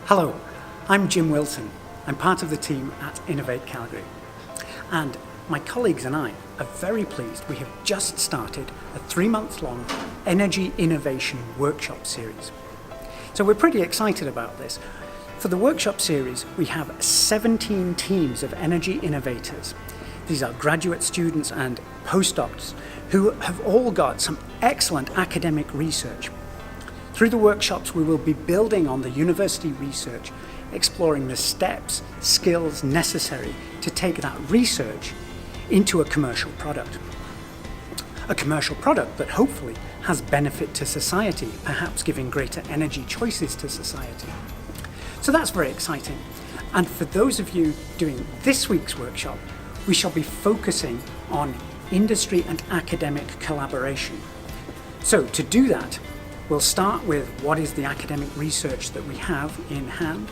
Hello, I'm Jim Wilson. I'm part of the team at Innovate Calgary. And my colleagues and I are very pleased we have just started a 3-month-long energy innovation workshop series. So we're pretty excited about this. For the workshop series, we have 17 teams of energy innovators. These are graduate students and postdocs who have all got some excellent academic research. Through the workshops, we will be building on the university research, exploring the steps, skills necessary to take that research into a commercial product. A commercial product that hopefully has benefit to society, perhaps giving greater energy choices to society. So that's very exciting. And for those of you doing this week's workshop, we shall be focusing on industry and academic collaboration. So to do that, we'll start with what is the academic research that we have in hand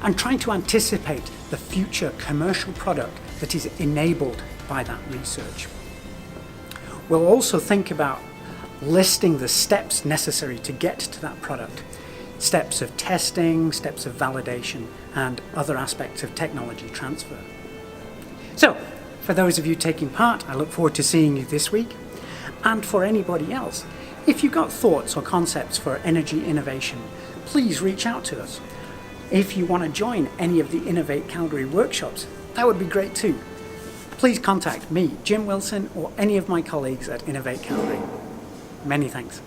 and trying to anticipate the future commercial product that is enabled by that research. We'll also think about listing the steps necessary to get to that product. Steps of testing, steps of validation, and other aspects of technology transfer. So, for those of you taking part, I look forward to seeing you this week. And for anybody else, if you've got thoughts or concepts for energy innovation, please reach out to us. If you want to join any of the Innovate Calgary workshops, that would be great too. Please contact me, Jim Wilson, or any of my colleagues at Innovate Calgary. Many thanks.